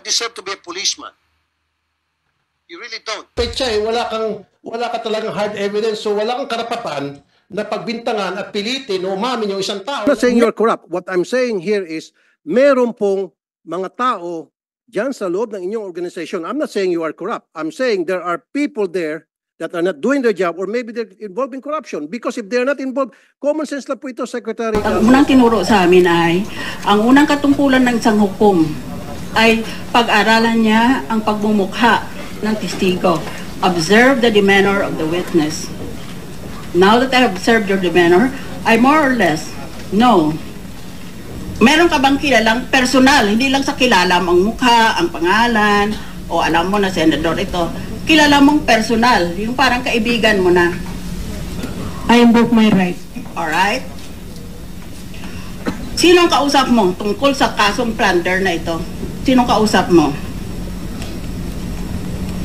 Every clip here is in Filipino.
deserve to be a policeman. You really don't. Petsa wala ka talagang hard evidence, so wala kang karapatan na pagbintangan at pilitin o umamin yung isang tao. I'm not saying you're corrupt. What I'm saying here is, meron pong mga tao dyan sa loob ng inyong organization. I'm not saying you are corrupt. I'm saying there are people there that are not doing their job, or maybe they're involved in corruption. Because if they're not involved, common sense lang po ito, Secretary. Ang unang tinuro sa amin ay, ang unang katungkulan ng isang hukom ay pag-aralan niya ang pagmumukha ng testigo. Observe the demeanor of the witness. Now that I have observed your demeanor, I more or less know. Meron ka bang kilalang personal, hindi lang sa kilala mong mukha, ang pangalan, o alam mo na senador ito, kilala mong personal, yung parang kaibigan mo na. I invoke my right. Alright? Sinong kausap mo tungkol sa kasong plunder na ito? Sinong kausap mo?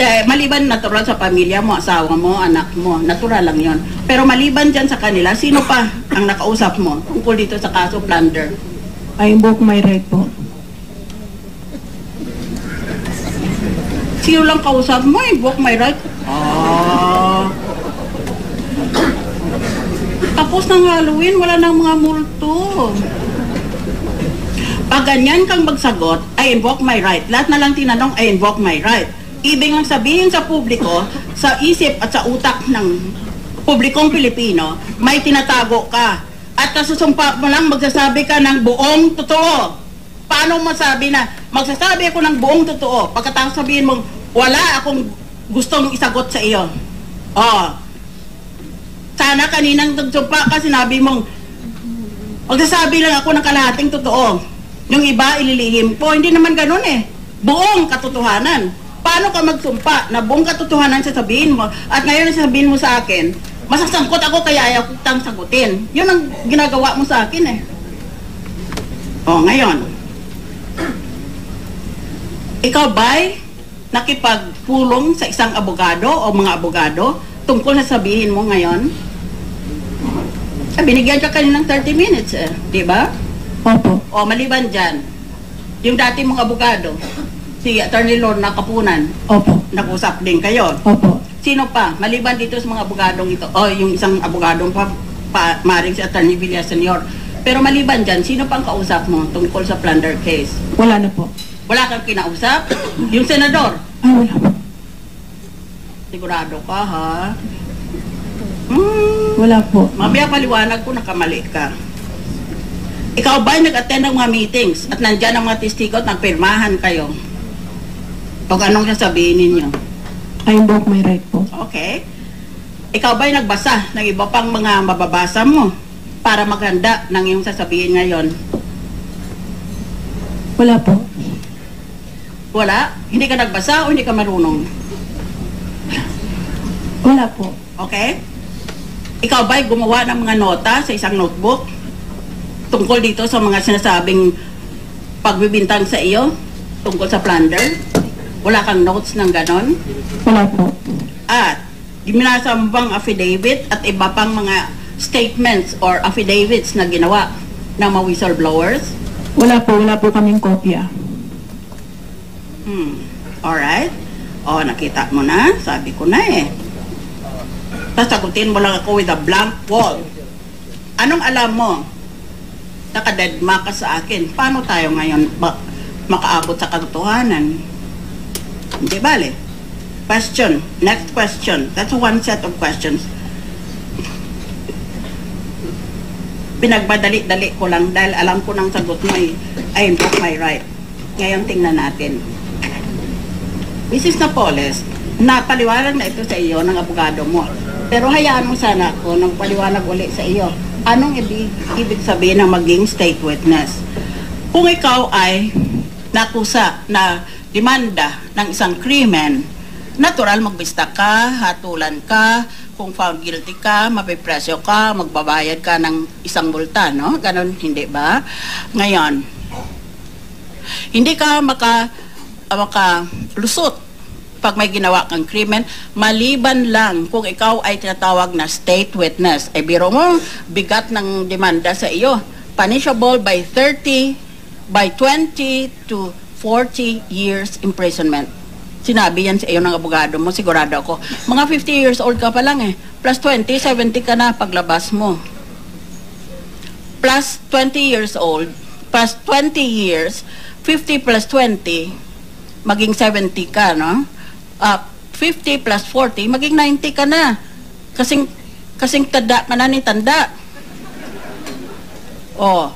Maliban natural sa pamilya mo, asawa mo, anak mo, natural lang yon. Pero maliban dyan sa kanila, sino pa ang nakausap mo tungkol dito sa kaso plunder? I invoke my right po. Sino lang kausap mo? Invoke my right? Tapos ng Halloween, wala nang mga multo. Pag ganyan kang magsagot, I invoke my right. Lahat na lang tinanong, I invoke my right. Ibig ang sabihin sa publiko, sa isip at sa utak ng publikong Pilipino, may tinatago ka. At kasusumpa mo lang, magsasabi ka ng buong totoo. Paano masabi na, magsasabi ako ng buong totoo, pagkatapos sabihin mong, wala akong gustong isagot sa iyo. Sana kaninang nagsumpa ka, sinabi mong, magsasabi lang ako ng kalahating totoo. Yung iba, ililihim ko. Hindi naman ganun eh. Buong katotohanan. Paano ka magsumpa na buong katotohanan sasabihin mo, at ngayon sasabihin mo sa akin, masasangkot ako kaya ayaw kitang sagutin. Yun ang ginagawa mo sa akin eh. Ngayon, ikaw ba'y nakipagpulong sa isang abogado o mga abogado tungkol sa sabihin mo ngayon? Binigyan ka kaninang 30 minutes eh, di ba? Opo. Maliban dyan, yung dati mong abogado, si Attorney Lorna Kapunan, Opo. nag-usap din kayo. Opo. Sino pa? Maliban dito sa mga abogadong ito, yung isang abogadong maring si Attorney Villas Senior. Pero maliban dyan, sino pang kausap mo tungkol sa plunder case? Wala na po. Wala kang kinausap? Yung senador? Ay, wala po. Sigurado ka, ha? Wala po. Mamaya paliwanag ko nakamali ka. Ikaw ba nag-attend ng mga meetings at nandyan ang mga testigo at nagpirmahan kayo? O anong sasabihin ninyo? I invoke my right po. Okay. Ikaw ba'y nagbasa ng iba pang mga mababasa mo para maghanda ng iyong sasabihin ngayon? Wala po. Wala? Hindi ka nagbasa o hindi ka marunong? Wala po. Okay? Ikaw ba'y gumawa ng mga nota sa isang notebook tungkol dito sa mga sinasabing pagbibintang sa iyo tungkol sa plunder? Wala kang notes ng ganon? Wala po. At ginasa mo bang affidavit at iba pang mga statements or affidavits na ginawa ng mga whistleblowers? Wala po. Wala po kaming kopya. Alright. Nakita mo na. Sabi ko na eh. Sasagutin mo lang ako with a blank wall. Anong alam mo? Nakadedma ka sa akin. Paano tayo ngayon makaabot sa katotohanan? Hindi bale. Question. Next question. That's one set of questions. Pinagbadali-dali ko lang dahil alam ko ng sagot mo ay I invoke my right. Ngayon tingnan natin. Mrs. Napoles, napaliwanag na ito sa iyo ng abogado mo. Pero hayaan mo sana ako nang paliwanag uli sa iyo. Anong ibig sabihin ng maging state witness? Kung ikaw ay nakusa na demanda ng isang krimen, natural magbista ka, hatulan ka, kung found guilty ka, mapipresyo ka, magbabayad ka ng isang multa, no? Ganon, hindi ba? Ngayon, hindi ka makalusot pag may ginawa kang krimen, maliban lang kung ikaw ay tinatawag na state witness. Biro mo, bigat ng demanda sa iyo. Punishable by 20 to 40 years imprisonment. Sinabi yan sa iyo ng abogado mo, sigurado ako. Mga 50 years old ka pa lang eh. Plus 20, 70 ka na paglabas mo. Plus 20 years old, plus 20 years, 50 plus 20, maging 70 ka, no? 50 plus 40, maging 90 ka na. Kasing tanda ka na ni tanda. Oh,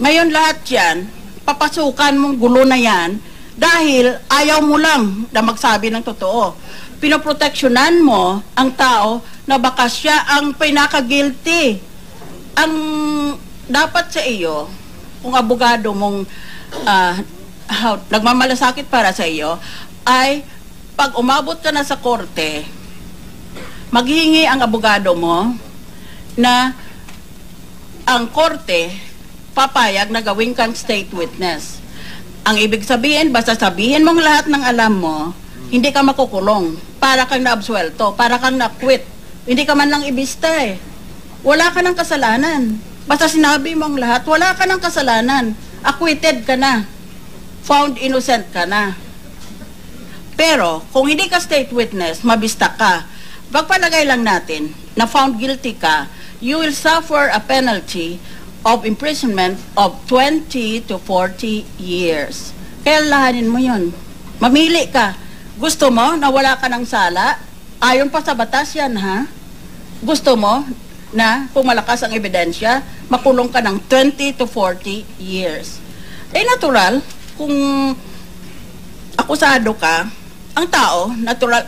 ngayon lahat yan, papasukan mong gulo na yan, dahil ayaw mo lang na magsabi ng totoo. Pinoproteksyonan mo ang tao na baka siya ang pinaka-guilty. Ang dapat sa iyo, kung abogado mong nagmamalasakit para sa iyo, ay pag umabot ka na sa korte, maghihingi ang abogado mo na ang korte papayag na gawin kang state witness. Ang ibig sabihin, basta sabihin mong lahat ng alam mo, hindi ka makukulong. Para kang naabsuelto, para kang na-quit. Hindi ka man lang ibista eh. Wala ka ng kasalanan. Basta sinabi mong lahat, wala ka ng kasalanan. Acquitted ka na. Found innocent ka na. Pero, kung hindi ka state witness, mabista ka. Pagpalagay lang natin na found guilty ka, you will suffer a penalty of imprisonment of 20 to 40 years. Kaya lahanin mo yun. Mamili ka. Gusto mo na wala ka ng sala? Ayon pa sa batas yan, ha? Gusto mo na kung malakas ang ebidensya, makulong ka ng 20 to 40 years. Eh, natural, kung akusado ka, ang tao,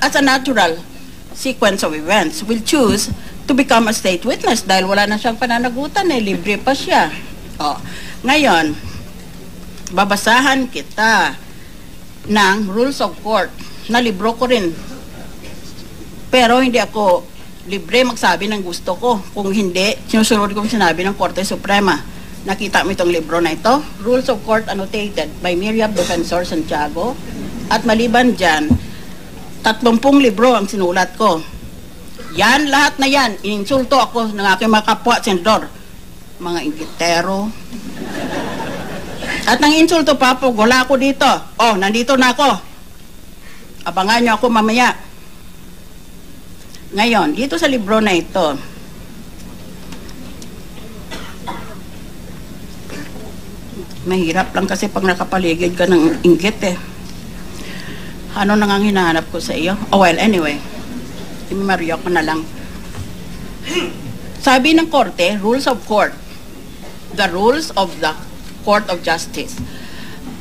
as a natural sequence of events, will choose to become a state witness dahil wala na siyang pananagutan eh, libre pa siya. Oh. Ngayon, babasahan kita ng Rules of Court na libro ko rin. Pero hindi ako libre magsabi ng gusto ko. Kung hindi, sinusunod ko sinabi ng Korte Suprema. Nakita mo itong libro na ito, Rules of Court Annotated by Miriam Defensor Santiago. At maliban dyan, 30 libro ang sinulat ko. Yan, lahat na yan, ininsulto ako ng aking mga kapwa senador. Mga inggitero. At nang insulto pa po, wala ako dito. Oh, nandito na ako. Abangan niyo ako mamaya. Ngayon, dito sa libro na ito, mahirap lang kasi pag nakapaligid ka ng inggit eh. Ano nang ang hinahanap ko sa iyo? Oh, well, anyway. Mario ko na lang. Sabi ng korte, Rules of Court. The rules of the Court of Justice.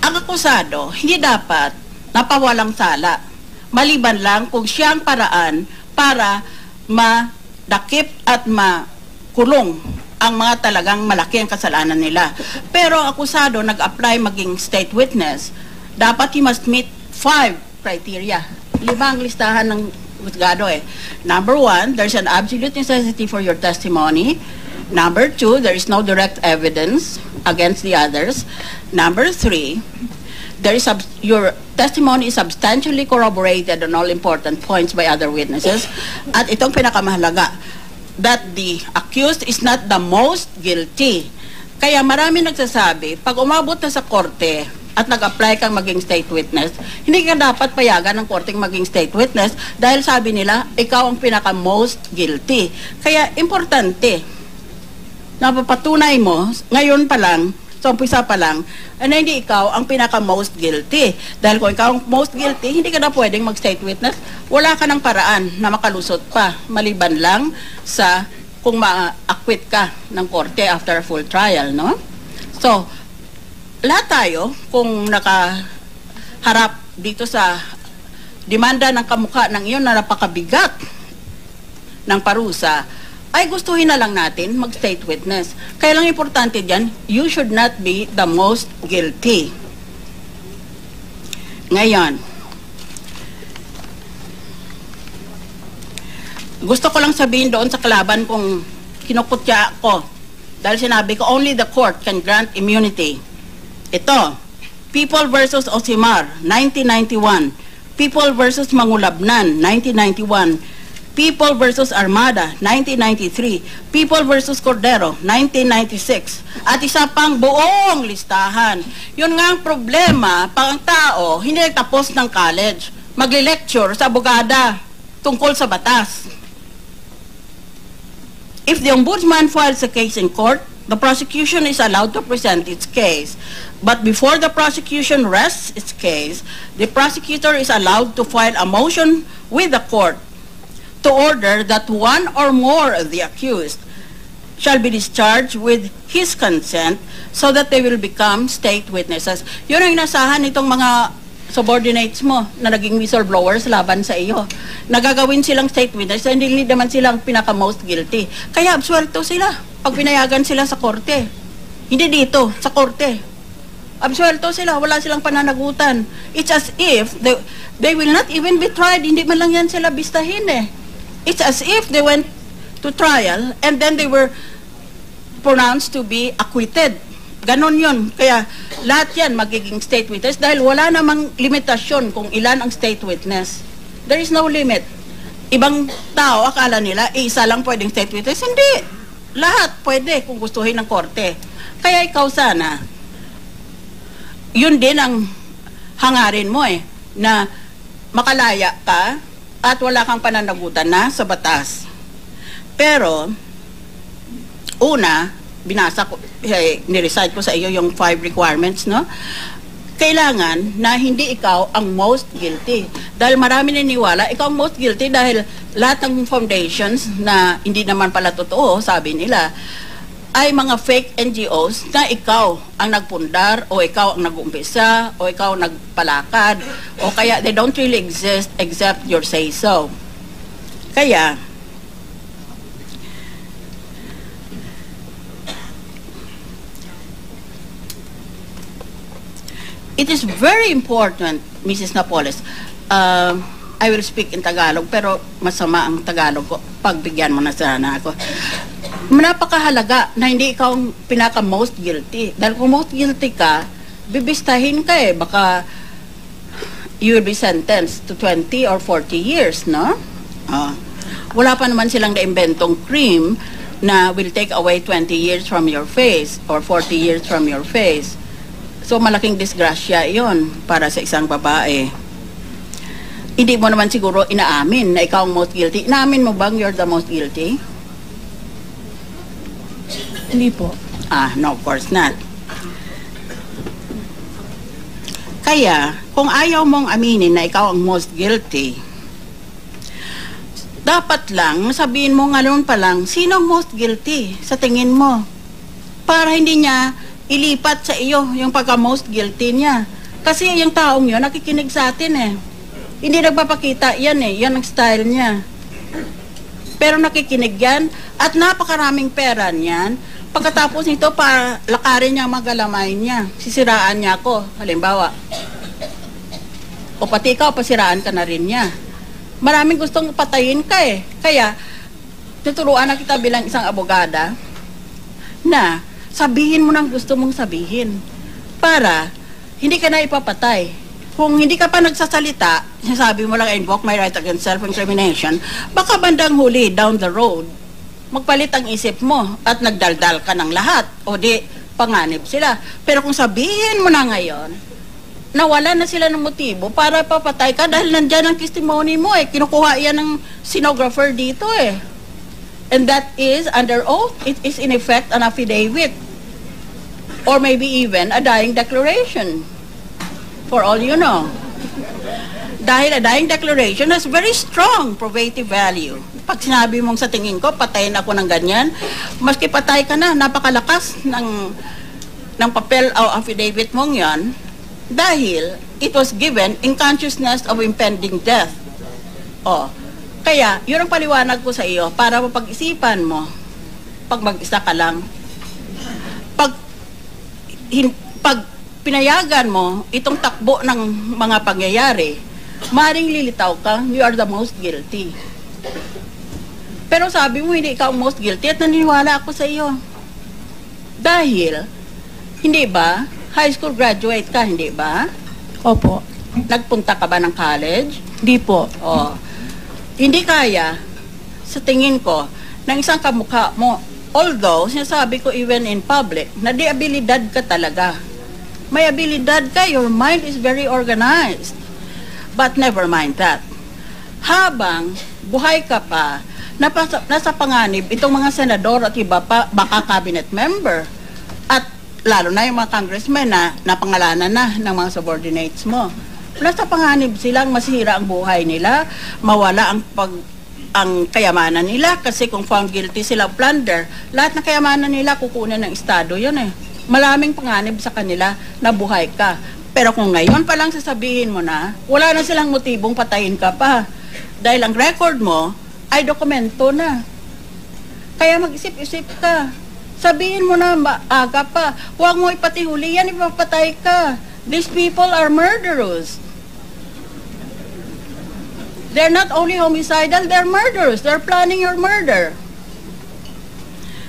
Ang akusado, hindi dapat napawalang sala. Maliban lang kung siyang paraan para madakip at makulong ang mga talagang malaki ang kasalanan nila. Pero ang akusado nag-apply maging state witness, dapat he must meet 5 criteria. 5 ang listahan ng husgado eh. Number 1, there's an absolute necessity for your testimony. Number 2, there is no direct evidence against the others. Number 3, your testimony is substantially corroborated on all important points by other witnesses. At itong pinakamahalaga, that the accused is not the most guilty. Kaya marami nagsasabi, pag umabot na sa korte, at nag-apply kang maging state witness, hindi ka dapat payagan ng korteng maging state witness dahil sabi nila, ikaw ang pinaka-most guilty. Kaya, importante, napapatunay mo, ngayon pa lang, sa umpisa pa lang, na hindi ikaw ang pinaka-most guilty. Dahil kung ikaw ang most guilty, hindi ka na pwedeng mag-state witness, wala ka ng paraan na makalusot pa, maliban lang sa kung ma-acquit ka ng korte after a full trial, no? So, lahat tayo, kung nakaharap dito sa demanda ng kamukha ng iyon na napakabigat ng parusa, ay gustuhin na lang natin mag-state witness. Kaya lang importante dyan, you should not be the most guilty. Ngayon, gusto ko lang sabihin doon sa kalaban kung kinukutya ko. Dahil sinabi ko, only the court can grant immunity. Ito, People versus Osimar, 1991. People versus Mangulabnan, 1991. People versus Armada, 1993. People versus Cordero, 1996. At isa pang buong listahan. Yun nga ang problema, pag ang tao hindi nagtapos ng college, magle-lecture sa abogada tungkol sa batas. If the ombudsman files a case in court, the prosecution is allowed to present its case. But before the prosecution rests its case, the prosecutor is allowed to file a motion with the court to order that one or more of the accused shall be discharged with his consent so that they will become state witnesses. Yun ang inasahan nitong mga subordinates mo na naging whistleblowers laban sa iyo. Nagagawin silang state witnesses, hindi naman silang pinaka-most guilty. Kaya absuelto sila pag pinayagan sila sa korte. Hindi dito, sa korte. Absuelto sila, wala silang pananagutan. It's as if they will not even be tried. Hindi man lang yan sila bistahin eh. It's as if they went to trial and then they were pronounced to be acquitted. Ganon yun. Kaya lahat yan magiging state witness dahil wala namang limitasyon kung ilan ang state witness. There is no limit. Ibang tao, akala nila, isa lang pwedeng state witness. Hindi. Lahat pwede kung gustuhin ng korte. Kaya ikaw sana, yun din ang hangarin mo eh, na makalaya ka at wala kang pananagutan na sa batas. Pero, una, binasa ko, nirecite ko sa iyo yung 5 requirements, no? Kailangan na hindi ikaw ang most guilty. Dahil marami niniwala, ikaw ang most guilty dahil lahat ng foundations na hindi naman pala totoo, sabi nila, ay mga fake NGOs na ikaw ang nagpundar o ikaw ang nag-umpisa o ikaw ang nagpalakad o kaya they don't really exist except your say so. Kaya, it is very important, Mrs. Napoles. I will speak in Tagalog, pero masama ang Tagalog ko. Pagbigyan mo na sana ako. Napakahalaga na hindi ikaw ang pinaka-most guilty. Dahil kung most guilty ka, bibistahin ka eh. Baka you will be sentenced to 20 or 40 years, no? Wala pa naman silang naimbentong cream na will take away 20 years from your face or 40 years from your face. So, malaking disgrasya yon para sa isang babae. Hindi mo naman siguro inaamin na ikaw ang most guilty. Inaamin mo bang you're the most guilty? Hindi po. No, of course not. Kaya, kung ayaw mong aminin na ikaw ang most guilty, dapat lang sabihin mo ngayon pa lang, sino ang most guilty sa tingin mo? Para hindi niya ilipat sa iyo yung pagka-most guilty niya. Kasi yung taong yun, nakikinig sa atin eh. Hindi nagpapakita yan eh. Yan ang style niya. Pero nakikinig yan at napakaraming pera niyan. Pagkatapos nito, para lakarin niya magalamay niya. Sisiraan niya ako, halimbawa. O pati ikaw, pasiraan ka na rin niya. Maraming gustong patayin ka eh. Kaya, tuturuan na kita bilang isang abogada na sabihin mo nang gusto mong sabihin para hindi ka na ipapatay. Kung hindi ka pa nagsasalita, sabi mo lang, I invoke my right against self-incrimination, baka bandang huli, down the road, magpalit ang isip mo at nagdaldal ka ng lahat o di panganib sila. Pero kung sabihin mo na ngayon, nawala na sila ng motibo para papatay ka dahil nandyan ang testimony mo eh. Kinukuha yan ng stenographer dito eh. And that is, under oath, it is in effect an affidavit. Or maybe even a dying declaration. For all you know. Dahil a dying declaration has very strong probative value. Pag sinabi mong sa tingin ko, patayin ako ng ganyan, maski patay ka na, napakalakas ng papel o affidavit mong yan, dahil it was given in consciousness of impending death. Kaya, yun ang paliwanag ko sa iyo para mapag-isipan mo pag mag-isa ka lang. Pag pinayagan mo itong takbo ng mga pangyayari, maring lilitaw ka, you are the most guilty. Pero sabi mo, hindi ikaw most guilty at naniniwala ako sa iyo. Dahil, hindi ba, high school graduate ka, hindi ba? Opo. Nagpunta ka ba ng college? Hindi po. Hindi kaya sa tingin ko, ng isang kamukha mo. Although, sinasabi ko even in public, na di abilidad ka talaga. May abilidad ka, your mind is very organized. But never mind that. Habang buhay ka pa, nasa panganib itong mga senador at iba pa, baka cabinet member, at lalo na yung mga congressmen na napangalanan na ng mga subordinates mo. Nasa panganib silang masihira ang buhay nila, mawala ang kayamanan nila kasi kung found guilty sila of plunder, lahat ng kayamanan nila kukunin ng Estado yun eh. Malaming panganib sa kanila na buhay ka. Pero kung ngayon pa lang sasabihin mo na, wala na silang motibong patayin ka pa. Dahil ang record mo ay dokumento na. Kaya mag-isip-isip ka. Sabihin mo na maaga pa. Huwag mo ipatihuli yan, ipapatay ka. These people are murderers. They're not only homicidal, they're murderers. They're planning your murder.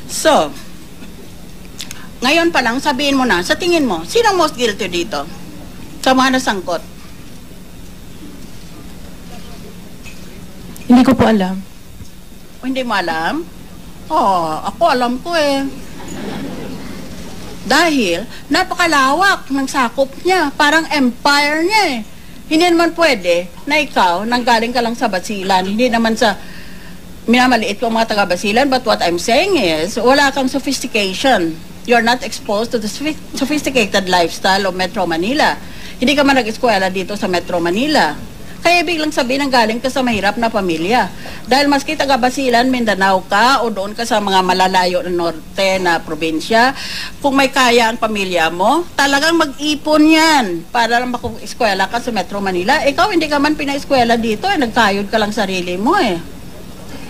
So, ngayon pa lang, sabihin mo na, sa tingin mo, sino most guilty dito? Sa mga nasangkot? Hindi ko po alam. O, hindi mo alam? Oh, ako alam ko eh. Dahil, napakalawak ng sakop niya. Parang empire niya eh. Hindi naman pwede na ikaw, nanggaling ka lang sa Basilan, hindi naman sa minamaliit ko mga taga-Basilan, but what I'm saying is, wala kang sophistication. You're not exposed to the sophisticated lifestyle of Metro Manila. Hindi ka man nag-eskwela dito sa Metro Manila. Kaya biglang sabihin ang galing ka sa mahirap na pamilya. Dahil maski taga-Basilan, Mindanao ka, o doon ka sa mga malalayo na norte na probinsya, kung may kaya ang pamilya mo, talagang mag-ipon yan para lang maku-eskwela ka sa Metro Manila. Ikaw, hindi ka man pina-eskwela dito, eh, nagkayod ka lang sarili mo eh.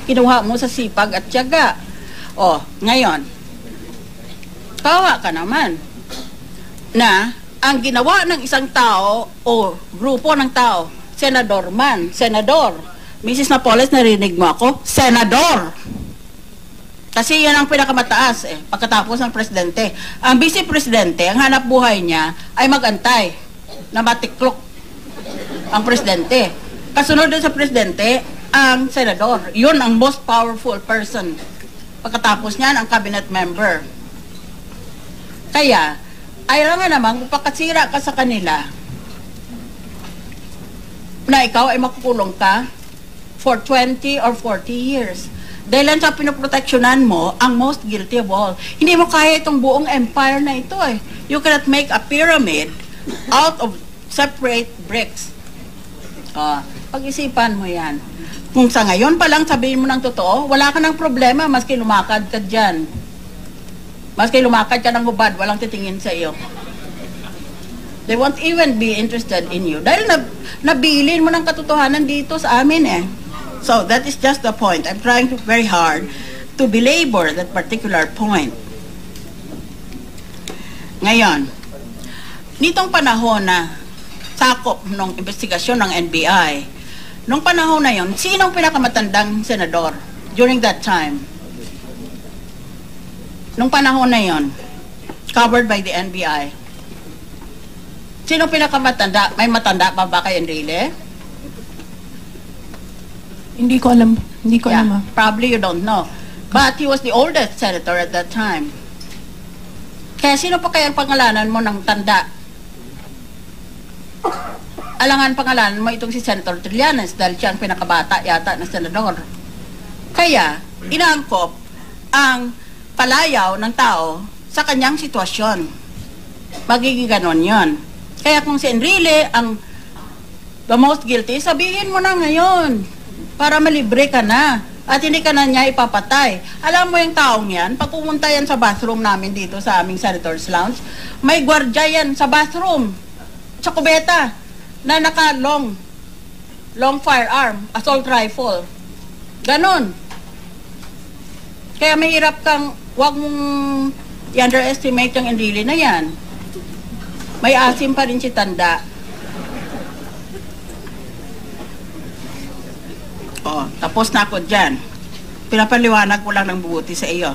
Kinuha mo sa sipag at tiyaga. O, ngayon, kawa ka naman na ang ginawa ng isang tao o grupo ng tao, senador man, senador. Mrs. Napoles, narinig mo ako? Senador! Kasi yan ang pinakamataas eh, pagkatapos ng presidente. Ang vice-presidente, ang hanap buhay niya ay magantay na matiklok ang presidente. Kasunod din sa presidente, ang senador. Yun ang most powerful person. Pagkatapos niyan, ang cabinet member. Kaya, ayaw nga naman, kung pakasira ka sa kanila, na ikaw ay makukulong ka for 20 or 40 years. Dahil lang sa pinoproteksyonan mo, ang most guilty of all. Hindi mo kaya itong buong empire na ito eh. You cannot make a pyramid out of separate bricks. Pag-isipan mo yan. Kung sa ngayon pa lang sabihin mo ng totoo, wala ka ng problema maski lumakad ka dyan. Maski lumakad ka ng hubad, walang titingin sa iyo. They won't even be interested in you. Dahil nabilin mo ng katotohanan dito sa amin eh. So, that is just the point. I'm trying very hard to belabor that particular point. Ngayon, nitong panahon na sakop ng investigasyon ng NBI, nung panahon na yon, sinong pinakamatandang senador during that time? Nung panahon na yon, covered by the NBI. Sino pinakamatanda? May matanda pa ba kay Enrile? Hindi ko alam. Hindi ko alam. Probably you don't know. But he was the oldest senator at that time. Kaya sino pa kaya ang pangalanan mo ng tanda? Alangan pangalanan mo itong si Senator Trillanes dahil siya ang pinakabata yata na senador. Kaya, inaangkop ang palayaw ng tao sa kanyang sitwasyon. Magiging ganon yon. Kaya kung si Enrile ang the most guilty, sabihin mo na ngayon para malibre ka na at hindi ka na niya ipapatay. Alam mo yung taong yan, pag pumunta yan sa bathroom namin dito sa aming Senator's Lounge, may gwardya yan sa bathroom, sa kubeta, na naka-long firearm, assault rifle. Ganon. Kaya mahirap kang, wag mong i-underestimate yung Enrile na yan. May asim pa rin si Tanda. Tapos na ako dyan. Pinapaliwanag ko lang ng buti sa iyo.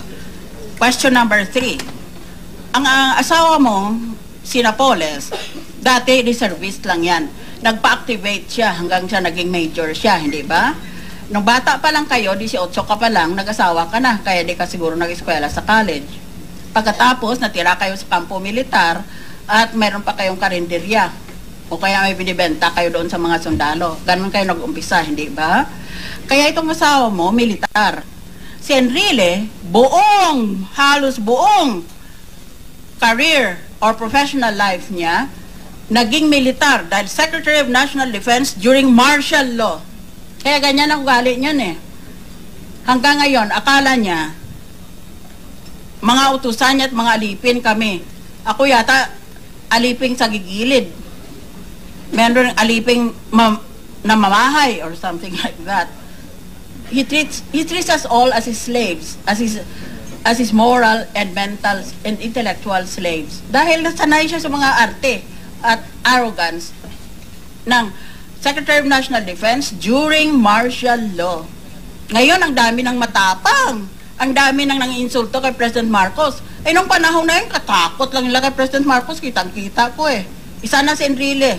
Question number 3. Ang asawa mo, si Napoles, dati reservist lang yan. Nagpa-activate siya hanggang siya naging major siya, hindi ba? Nung bata pa lang kayo, 18 ka pa lang, nag-asawa ka na, kaya di ka siguro nag-eskwela sa college. Pagkatapos, natira kayo sa kampo militar at mayroon pa kayong karinderya. O kaya may binibenta kayo doon sa mga sundalo. Ganun kayo nag-umpisa, hindi ba? Kaya itong asawa mo, militar. Si Enrile, halos buong career or professional life niya, naging militar dahil Secretary of National Defense during martial law. Kaya ganyan ang ugali niyan eh. Hanggang ngayon, akala niya, mga utusan niya at mga alipin kami. Ako yata, aliping sa gigilid. Meron aliping namamahay or something like that. He treats us all as his slaves, as his moral and mental and intellectual slaves. Dahil nasanay siya sa mga arte at arrogance ng Secretary of National Defense during martial law. Ngayon, ang dami ng matapang. Ang dami ng nanginsulto kay President Marcos. Eh, nung panahon na yun, katakot lang nila kay President Marcos. Kitang-kita ko eh. Isa na si Enrile.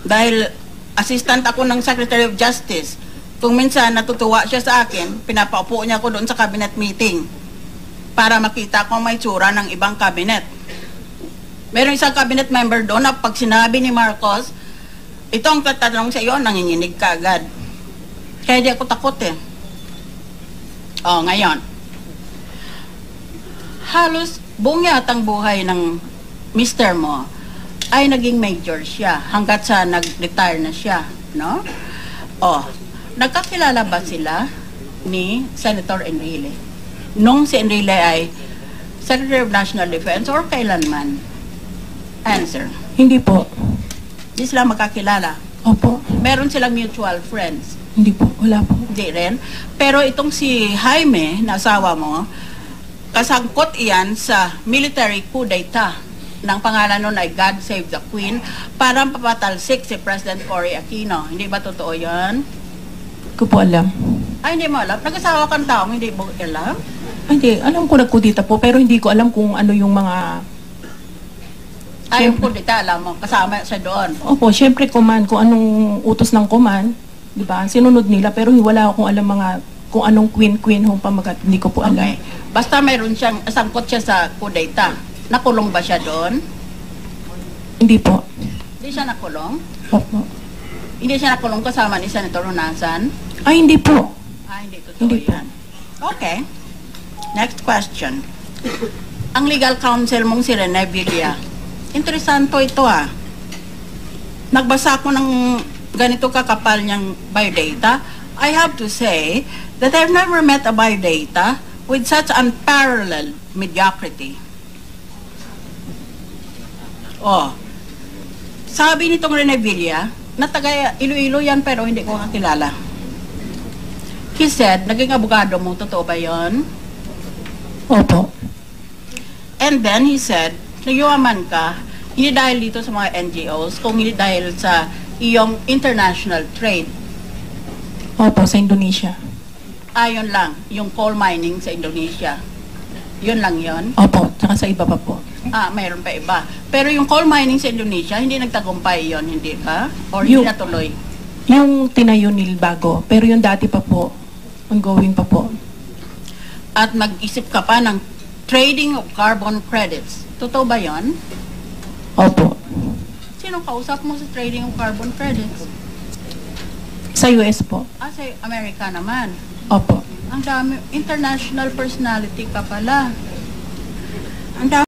Dahil assistant ako ng Secretary of Justice. Kung minsan natutuwa siya sa akin, pinapaupo niya ako doon sa cabinet meeting para makita ko may tsura ng ibang cabinet. Meron isang cabinet member doon na pag sinabi ni Marcos, ito ang tatanong sa iyo, nanginginig ka agad. Kaya di ako takot eh. O, ngayon. Halos buong yatang buhay ng mister mo ay naging major siya hanggat sa nag-retire na siya, no? O, nagkakilala ba sila ni Senator Enrile? Nung si Enrile ay Secretary of National Defense or kailanman? Answer. Hindi po. Hindi sila magkakilala. Opo. Meron silang mutual friends. Hindi po. Wala po. Hindi rin. Pero itong si Jaime, na asawa mo, kasangkot iyan sa military coup d'etat ng pangalan nun ay God Save the Queen para papatalsik si President Cory Aquino. Hindi ba totoo yan? Hindi ko po alam. Ay, hindi mo alam. Nag-asawa kang taong hindi mo alam? Ay, hindi. Alam ko nagkudita po, pero hindi ko alam kung ano yung mga... Ay, yung coup d'etat, alam mo. Kasama siya doon. Opo, syempre command, kung anong utos ng command, di ba? Sinunod nila, pero wala akong alam mga kung anong queen hong pamagat. Hindi ko po alam. Okay. Basta mayroon siyang, sangkot siya sa coup d'etat. Nakulong ba siya doon? Hindi po. Hindi siya nakulong? Opo. Hindi siya nakulong kasama ni Senator Honasan? Ay, hindi po. Ah, hindi totoo Hindi po. yan. Okay. Next question. Ang legal counsel mong si Rene Villa. Interesanto ito ah. Nagbasa ko ng ganito kakapal niyang biodata. I have to say that I've never met a biodata with such unparalleled mediocrity. Oh. Sabi nitong Rene Villa, na taga Iloilo yan pero hindi ko kakilala. He said, naging abogado mo, totoo ba yun? Opo. And then he said, nagyuman ka, hindi dahil dito sa mga NGOs, kung hindi dahil sa iyong international trade. Opo, sa Indonesia. Ayon lang, yung coal mining sa Indonesia. Yun lang yun. Opo, tsaka sa iba pa po. Ah, mayroon pa iba. Pero yung coal mining sa Indonesia, hindi nagtagumpay yon, hindi ba? Or hindi Yung- natuloy? Yung tinayo nil bago, pero yung dati pa po, ongoing pa po. At nag-isip ka pa ng trading of carbon credits. Totoo ba yon? Opo. Sino kausap mo sa trading of carbon credits? Sa US po. Ah, sa Amerika naman. Opo. Ang dami, international personality ka pala. Ang dami